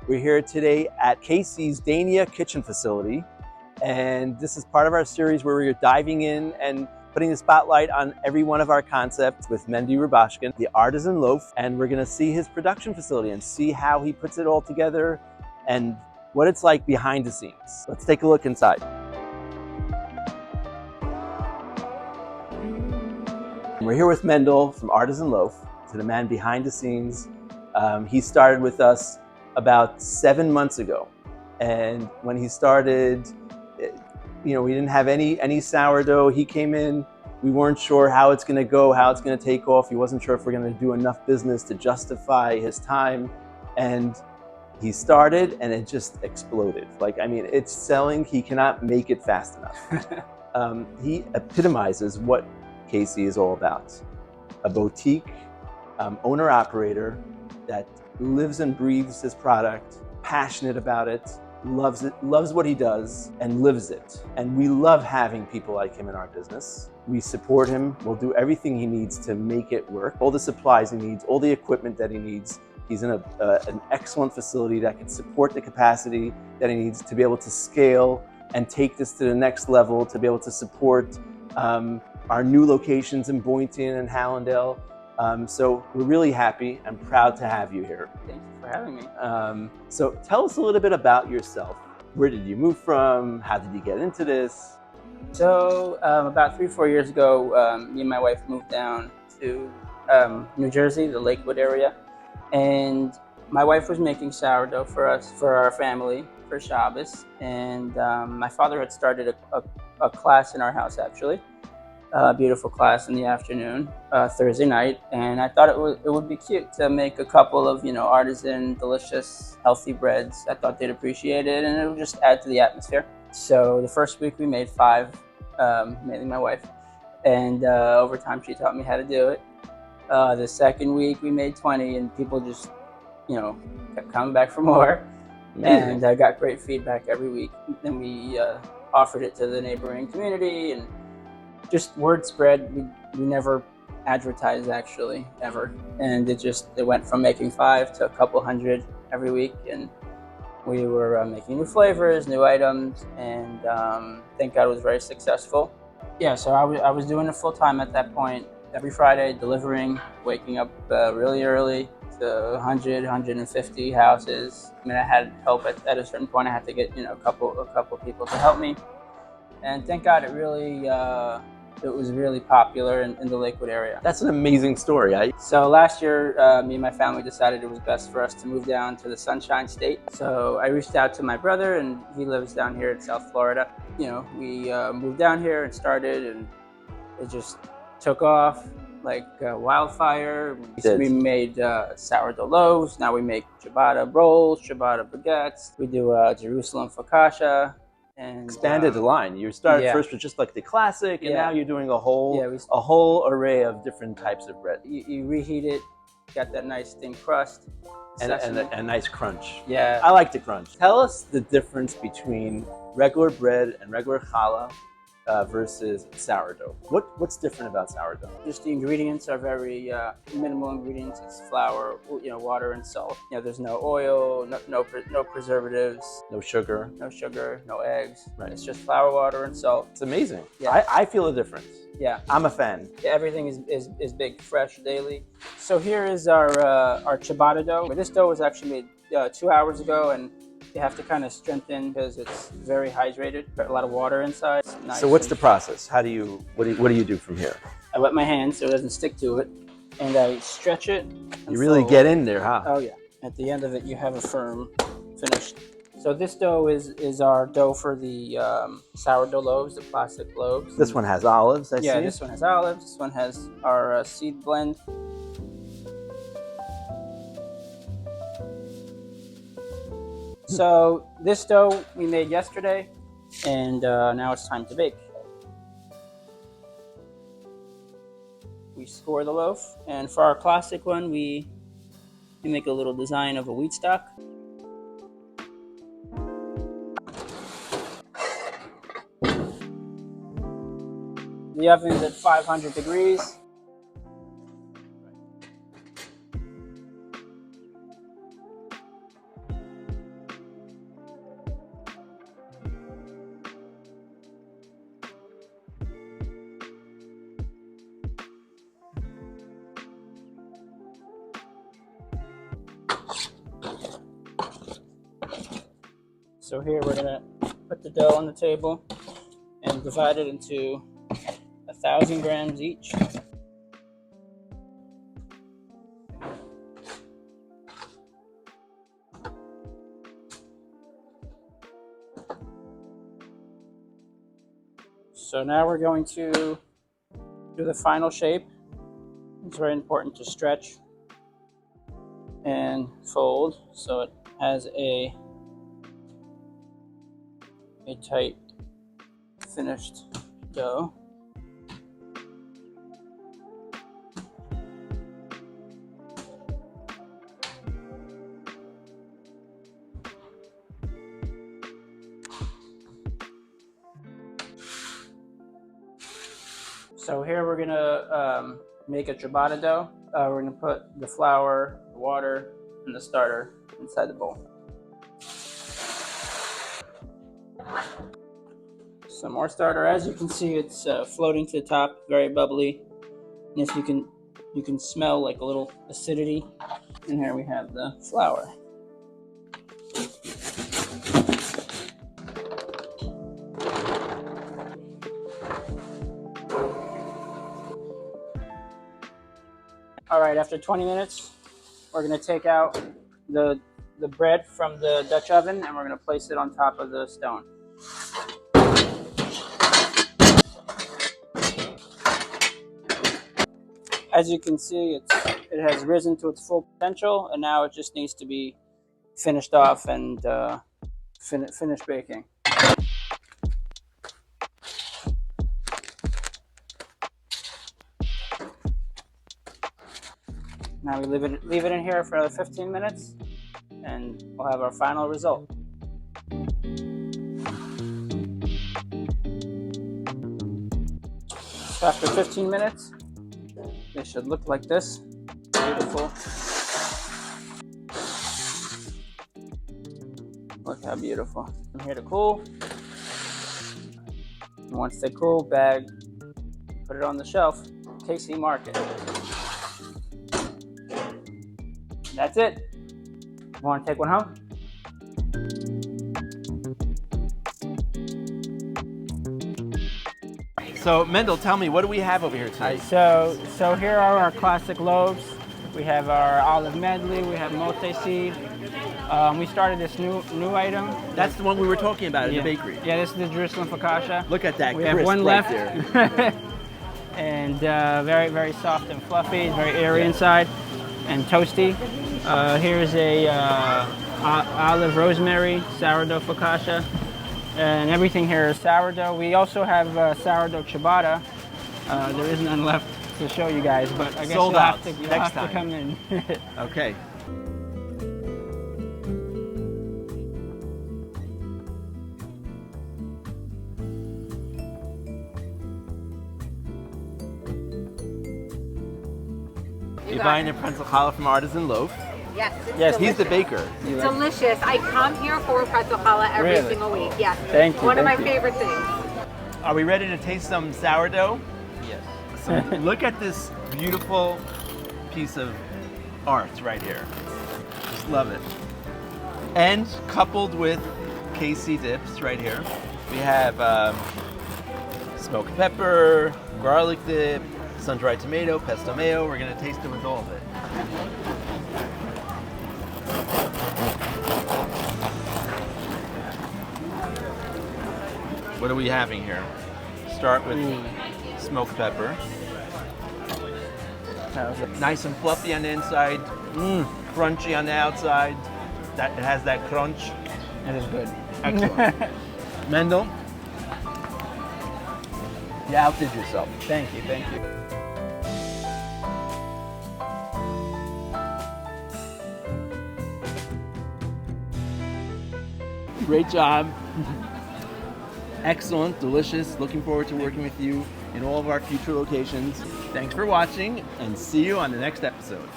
We're here today at Casey's Dania Kitchen Facility, and this is part of our series where we're diving in and putting the spotlight on every one of our concepts with Mendy Rubashkin, the artisan loaf, and we're gonna see his production facility and see how he puts it all together and what it's like behind the scenes. Let's take a look inside. We're here with Mendel from Artisan Loaf, to the man behind the scenes. He started with us about 7 months ago, and when he started, we didn't have any sourdough. He came in, we weren't sure how it's going to go, how it's going to take off. He wasn't sure if we're going to do enough business to justify his time, and he started and it just exploded. It's selling. He cannot make it fast enough. He epitomizes what Casey is all about: a boutique owner-operator that lives and breathes his product, passionate about it, loves what he does, and lives it. And we love having people like him in our business. We support him. We'll do everything he needs to make it work. All the supplies he needs, all the equipment that he needs. He's in an excellent facility that can support the capacity that he needs to be able to scale and take this to the next level, to be able to support our new locations in Boynton and Hallandale. So we're really happy and proud to have you here. Thank you for having me. So tell us a little bit about yourself. Where did you move from? How did you get into this? So about 3-4 years ago, me and my wife moved down to New Jersey, the Lakewood area. And my wife was making sourdough for us, for our family, for Shabbos. And my father had started a class in our house, actually. A beautiful class in the afternoon, Thursday night, and I thought it would be cute to make a couple of artisan, delicious, healthy breads. I thought they'd appreciate it, and it would just add to the atmosphere. So the first week we made 5, mainly my wife, and over time she taught me how to do it. The second week we made 20, and people just kept coming back for more. Amazing. And I got great feedback every week. Then we offered it to the neighboring community, and just word spread. We never advertised, actually, ever. And it went from making 5 to a couple hundred every week. And we were making new flavors, new items, and thank God it was very successful. Yeah, so I was doing it full time at that point, every Friday, delivering, waking up really early to 100, 150 houses. I mean, I had help at a certain point. I had to get a couple people to help me. And thank God it was really popular in the Lakewood area. That's an amazing story. So last year, me and my family decided it was best for us to move down to the Sunshine State. So I reached out to my brother, and he lives down here in South Florida. We moved down here and started, and it just took off like wildfire. We made sourdough loaves. Now we make ciabatta rolls, ciabatta baguettes. We do Jerusalem focaccia. And expanded the line. You started first with just like the classic, and now you're doing a whole array of different types of bread. You reheat it, got that nice thin crust, and a nice crunch. Yeah, I like the crunch. Tell us the difference between regular bread and regular challah versus sourdough. What's different about sourdough? Just the ingredients are very minimal ingredients. It's flour, water, and salt. There's no oil, no preservatives, no sugar, no eggs. Right. It's just flour, water, and salt. It's amazing. Yeah. I feel a difference. Yeah, I'm a fan. Yeah, everything is baked fresh daily. So here is our ciabatta dough. This dough was actually made 2 hours ago, and you have to kind of strengthen because it's very hydrated. Got a lot of water inside. Nice. So what's the process? What do you do from here? I wet my hands so it doesn't stick to it, and I stretch it. You really get in there, huh? Oh yeah. At the end of it, you have a firm finish. So this dough is our dough for the sourdough loaves, the plastic loaves. This one has olives, I see. Yeah, this one has olives. This one has our seed blend. So this dough we made yesterday, and now it's time to bake. We score the loaf, and for our classic one, we make a little design of a wheat stock. The oven's at 500 degrees. So here we're gonna put the dough on the table and divide it into 1,000 grams each. So now we're going to do the final shape. It's very important to stretch and fold so it has a tight finished dough. So here we're gonna make a ciabatta dough. We're gonna put the flour, the water, and the starter inside the bowl. Some more starter. As you can see, it's floating to the top, very bubbly. And if you can smell like a little acidity. And here we have the flour. All right, after 20 minutes, we're gonna take out the bread from the Dutch oven and we're gonna place it on top of the stone. As you can see, it has risen to its full potential, and now it just needs to be finished off and finished baking. Now we leave it in here for another 15 minutes, and we'll have our final result. So after 15 minutes, they should look like this. Beautiful. Look how beautiful. I'm here to cool. And once they cool, bag, put it on the shelf. KC Market. That's it. Want to take one home? So Mendel, tell me, what do we have over here today? So here are our classic loaves. We have our olive medley. We have mote seed. We started this new item. That's the one we were talking about in the bakery. Yeah, this is the Jerusalem focaccia. Look at that. We have one right left. There. And very, very soft and fluffy, very airy inside and toasty. Here's a olive rosemary sourdough focaccia. And everything here is sourdough. We also have sourdough ciabatta. There is none left to show you guys, but I guess Sold you'll out. have Next to time. come in. Okay. You're buying a pretzel challah from Artisan Loaf. Yes, it's Yes, delicious. he's the baker. Delicious. I come here for pretzel challah every Really? single week. Yes. Thank you, One of my thank you. favorite things. Are we ready to taste some sourdough? Yes. So look at this beautiful piece of art right here. Just love it. And coupled with KC dips right here, we have smoked pepper, garlic dip, sun-dried tomato, pesto mayo. We're gonna taste it with all of it. What are we having here? Start with smoked pepper. Nice and fluffy on the inside, crunchy on the outside. It has that crunch. It is good. Excellent. Mendel, you outdid yourself. Thank you, thank you. Great job. Excellent, delicious. Looking forward to working with you in all of our future locations. Thanks for watching, and see you on the next episode.